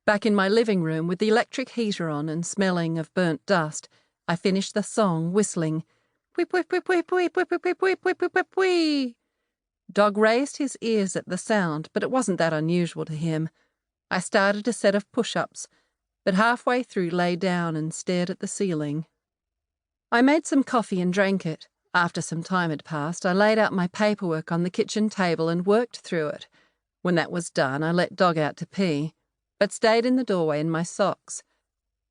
Back in my living room with the electric heater on and smelling of burnt dust, I finished the song whistling, "Whip, whip, whip, whip, whip, whip, whip, whip, whip, whip, whip, whip, wee." Dog raised his ears at the sound, but it wasn't that unusual to him. I started a set of push-ups, but halfway through lay down and stared at the ceiling. I made some coffee and drank it. After some time had passed, I laid out my paperwork on the kitchen table and worked through it. When that was done, I let Dog out to pee, but stayed in the doorway in my socks.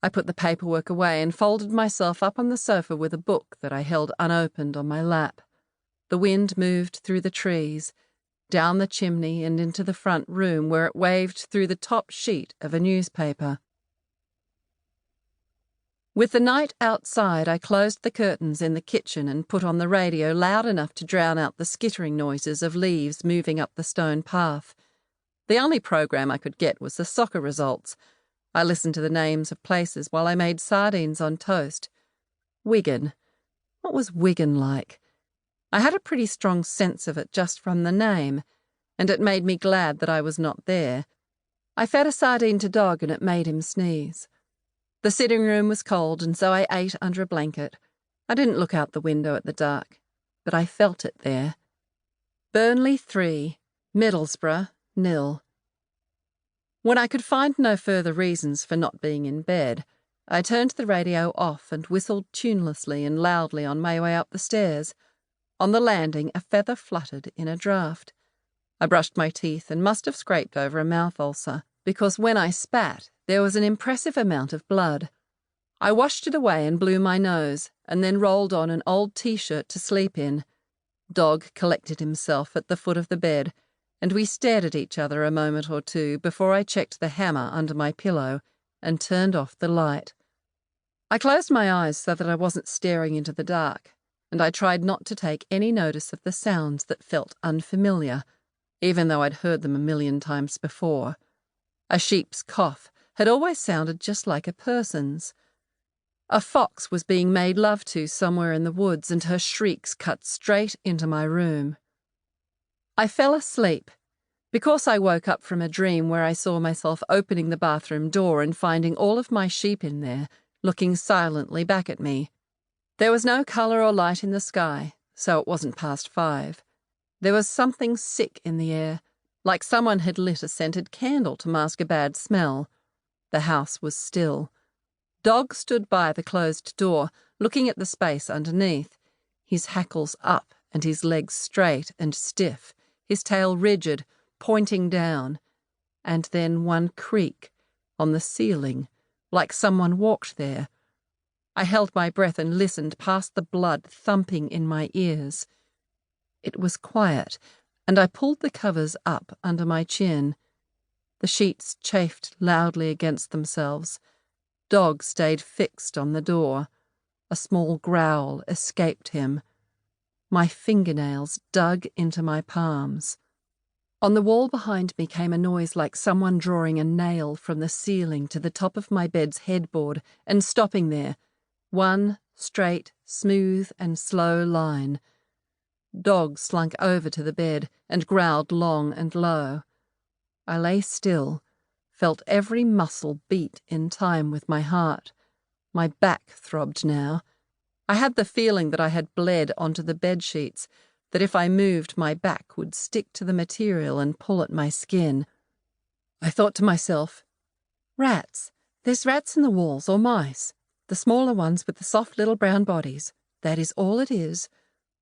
I put the paperwork away and folded myself up on the sofa with a book that I held unopened on my lap. The wind moved through the trees, down the chimney and into the front room where it waved through the top sheet of a newspaper. With the night outside, I closed the curtains in the kitchen and put on the radio loud enough to drown out the skittering noises of leaves moving up the stone path. The only program I could get was the soccer results. I listened to the names of places while I made sardines on toast. Wigan. What was Wigan like? I had a pretty strong sense of it just from the name, and it made me glad that I was not there. I fed a sardine to Dog and it made him sneeze. The sitting room was cold, and so I ate under a blanket. I didn't look out the window at the dark, but I felt it there. Burnley 3, Middlesbrough 0. When I could find no further reasons for not being in bed, I turned the radio off and whistled tunelessly and loudly on my way up the stairs. On the landing, a feather fluttered in a draught. I brushed my teeth and must have scraped over a mouth ulcer, because when I spat, there was an impressive amount of blood. I washed it away and blew my nose, and then rolled on an old T-shirt to sleep in. Dog collected himself at the foot of the bed, and we stared at each other a moment or two before I checked the hammer under my pillow and turned off the light. I closed my eyes so that I wasn't staring into the dark, and I tried not to take any notice of the sounds that felt unfamiliar, even though I'd heard them a million times before. A sheep's cough had always sounded just like a person's. A fox was being made love to somewhere in the woods, and her shrieks cut straight into my room. I fell asleep, because I woke up from a dream where I saw myself opening the bathroom door and finding all of my sheep in there, looking silently back at me. There was no colour or light in the sky, so it wasn't past 5. There was something sick in the air, like someone had lit a scented candle to mask a bad smell. The house was still. Dog stood by the closed door, looking at the space underneath, his hackles up and his legs straight and stiff, his tail rigid, pointing down, and then one creak on the ceiling, like someone walked there. I held my breath and listened past the blood thumping in my ears. It was quiet, and I pulled the covers up under my chin. The sheets chafed loudly against themselves. Dog stayed fixed on the door. A small growl escaped him. My fingernails dug into my palms. On the wall behind me came a noise like someone drawing a nail from the ceiling to the top of my bed's headboard and stopping there. One straight, smooth and slow line. Dog slunk over to the bed and growled long and low. I lay still, felt every muscle beat in time with my heart. My back throbbed now. I had the feeling that I had bled onto the bedsheets, that if I moved my back would stick to the material and pull at my skin. I thought to myself, rats. There's rats in the walls, or mice. The smaller ones with the soft little brown bodies. That is all it is.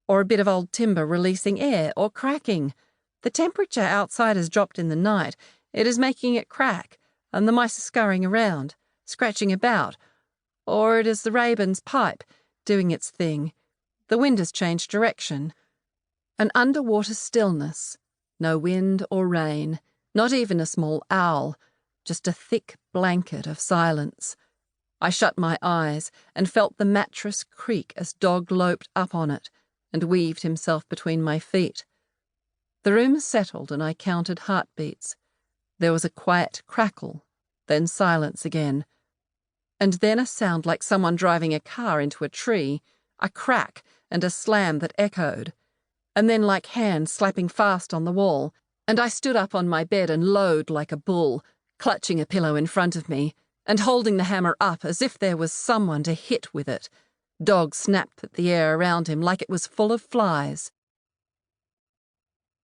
Or a bit of old timber releasing air, or cracking. The temperature outside has dropped in the night. It is making it crack, and the mice are scurrying around, scratching about. Or it is the raven's pipe, doing its thing. The wind has changed direction. An underwater stillness. No wind or rain, not even a small owl, just a thick blanket of silence. I shut my eyes and felt the mattress creak as Dog loped up on it and weaved himself between my feet. The room settled and I counted heartbeats. There was a quiet crackle, then silence again. And then a sound like someone driving a car into a tree, a crack and a slam that echoed, and then like hands slapping fast on the wall, and I stood up on my bed and lowed like a bull, clutching a pillow in front of me and holding the hammer up as if there was someone to hit with it. Dog snapped at the air around him like it was full of flies.